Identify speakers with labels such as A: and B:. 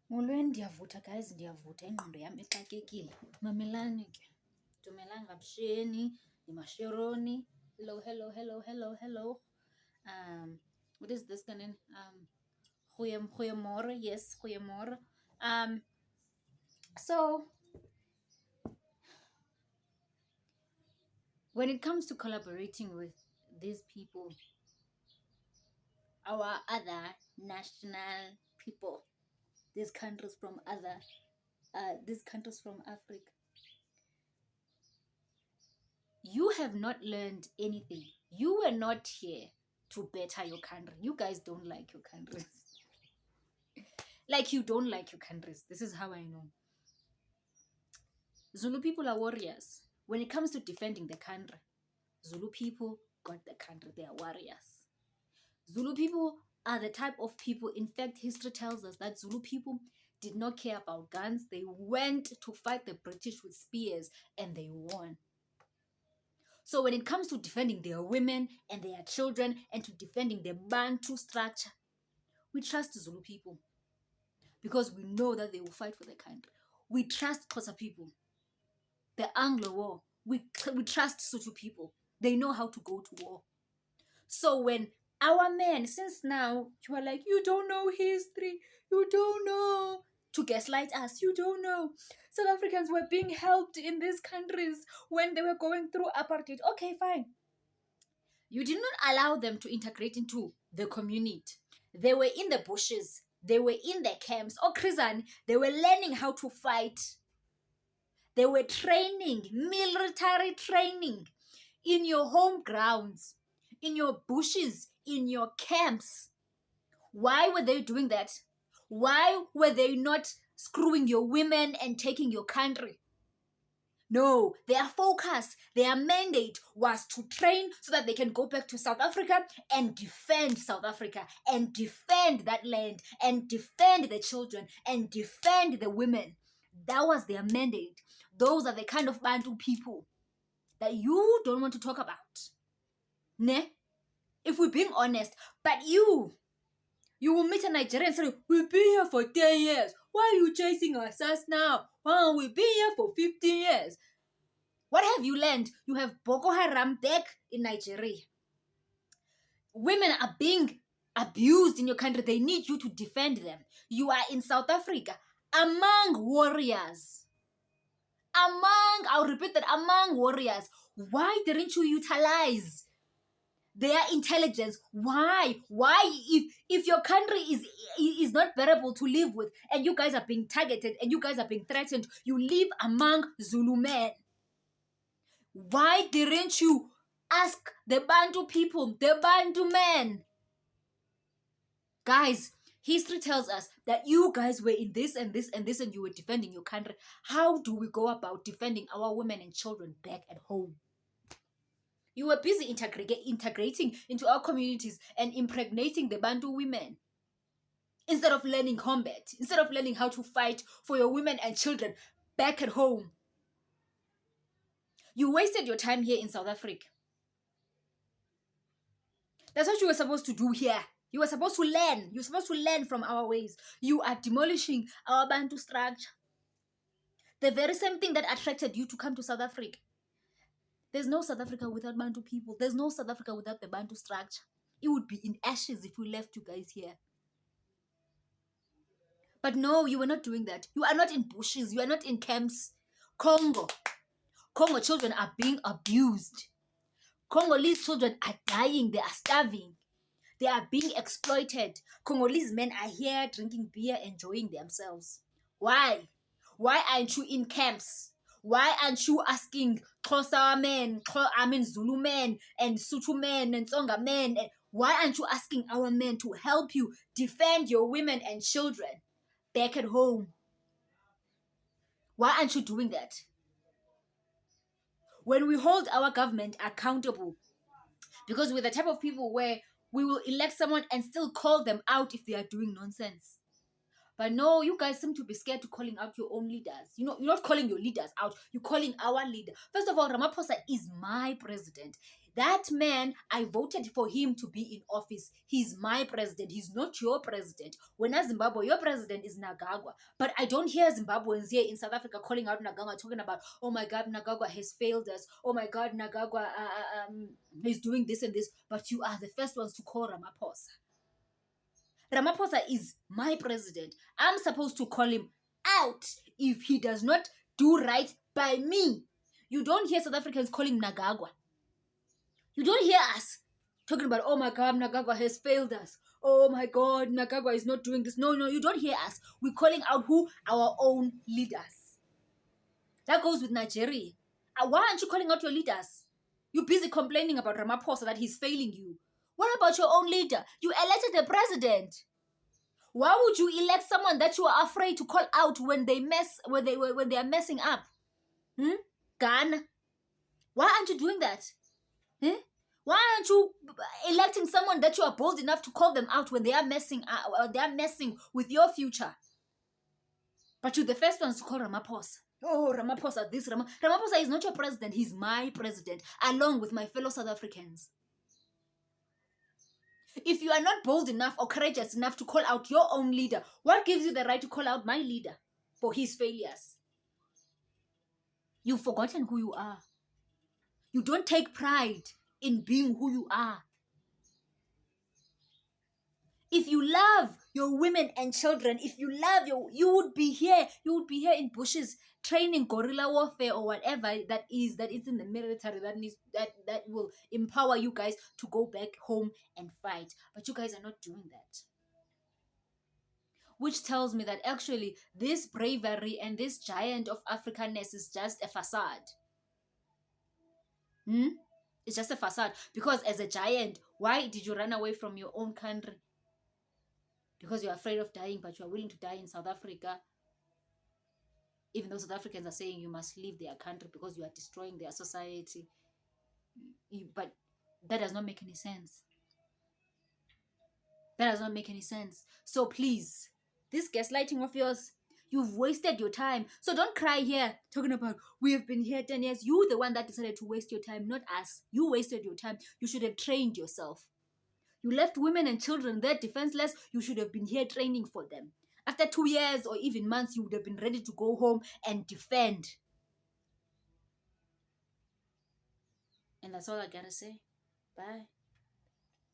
A: Molweni, ndiyavutha guys, ndiyavutha. Ingqondo yam ixakekile. Mamelani ke. Dumelanga Bsheni, Nimasheroni. Hello, hello, hello, hello, hello. What is this gonna Goeiemôre, yes, Goeiemôre. So when it comes to collaborating with these people, our other national people, these countries from Africa, you have not learned anything. You were not here to better your country. You guys don't like your countries. Like, you don't like your countries. This is how I know. Zulu people are warriors. When it comes to defending the country, Zulu people got the country. They are warriors. Zulu people are the type of people, in fact, history tells us that Zulu people did not care about guns. They went to fight the British with spears and they won. So when it comes to defending their women and their children and to defending the Bantu structure, we trust Zulu people because we know that they will fight for the country. We trust Xhosa people. The Anglo War, we trust Sotho people. They know how to go to war. So when our men, since now you are like, you don't know history, you don't know, to gaslight us, you don't know. South Africans were being helped in these countries when they were going through apartheid. Okay, fine. You did not allow them to integrate into the community. They were in the bushes. They were in the camps. Oh, Krizan, they were learning how to fight. They were training, military training in your home grounds, in your bushes, in your camps. Why were they doing that? Why were they not screwing your women and taking your country? No, their focus, their mandate was to train so that they can go back to South Africa and defend South Africa and defend that land and defend the children and defend the women. That was their mandate. Those are the kind of Bantu people that you don't want to talk about. Ne? If we're being honest, but you will meet a Nigerian and say, we've been here for 10 years. Why are you chasing us now? Oh, we've been here for 15 years. What have you learned? You have Boko Haram back in Nigeria. Women are being abused in your country. They need you to defend them. You are in South Africa among warriors. I'll repeat that, among warriors. Why didn't you utilize their intelligence? Why if your country is not bearable to live with and you guys are being targeted and you guys are being threatened, you live among Zulu men? Why didn't you ask the Bantu people, the Bantu men? Guys, history tells us that you guys were in this and this and this and you were defending your country. How do we go about defending our women and children back at home? You were busy integrating into our communities and impregnating the Bantu women instead of learning combat, instead of learning how to fight for your women and children back at home. You wasted your time here in South Africa. That's what you were supposed to do here. You were supposed to learn. You're supposed to learn from our ways. You are demolishing our Bantu structure. The very same thing that attracted you to come to South Africa. There's no South Africa without Bantu people. There's no South Africa without the Bantu structure. It would be in ashes if we left you guys here. But no, you were not doing that. You are not in bushes. You are not in camps. Congo children are being abused. Congolese children are dying. They are starving. They are being exploited. Congolese men are here drinking beer, enjoying themselves. Why? Why aren't you in camps? Why aren't you asking Xhosa men, Zulu men, and Sotho men, and Tsonga men? And why aren't you asking our men to help you defend your women and children back at home? Why aren't you doing that? When we hold our government accountable, because we're the type of people where we will elect someone and still call them out if they are doing nonsense. But no, you guys seem to be scared to calling out your own leaders. You know, you're not calling your leaders out. You're calling our leader. First of all, Ramaphosa is my president. That man, I voted for him to be in office. He's my president. He's not your president. When as Zimbabwe, your president is Nagagwa. But I don't hear Zimbabweans here in South Africa calling out Nagagwa, talking about, oh my God, Nagagwa has failed us. Oh my God, Nagagwa is doing this and this. But you are the first ones to call Ramaphosa. Ramaphosa is my president. I'm supposed to call him out if he does not do right by me. You don't hear South Africans calling Nagagwa. You don't hear us talking about, oh my God, Nagagwa has failed us. Oh my God, Nagagwa is not doing this. No, you don't hear us. We're calling out who? Our own leaders. That goes with Nigeria. Why aren't you calling out your leaders? You're busy complaining about Ramaphosa that he's failing you. What about your own leader? You elected the president. Why would you elect someone that you are afraid to call out when they are messing up? Ghana. Why aren't you doing that? Why aren't you electing someone that you are bold enough to call them out when they are messing up, or they are messing with your future? But you're the first ones to call Ramaphosa. Oh, Ramaphosa, this Ramaphosa is not your president. He's my president, along with my fellow South Africans. If you are not bold enough or courageous enough to call out your own leader, what gives you the right to call out my leader for his failures? You've forgotten who you are. You don't take pride in being who you are. If you love your women and children, if you love you would be here in bushes training guerrilla warfare or whatever that is in the military that will empower you guys to go back home and fight. But you guys are not doing that. Which tells me that actually this bravery and this giant of Africanness is just a facade. It's just a facade. Because as a giant, why did you run away from your own country? Because you're afraid of dying, but you're willing to die in South Africa. Even though South Africans are saying you must leave their country because you are destroying their society. But that does not make any sense. That does not make any sense. So please, this gaslighting of yours, you've wasted your time. So don't cry here talking about, we have been here 10 years. You're the one that decided to waste your time, not us. You wasted your time. You should have trained yourself. You left women and children there defenseless. You should have been here training for them. After 2 years or even months, you would have been ready to go home and defend. And that's all I gotta say. Bye.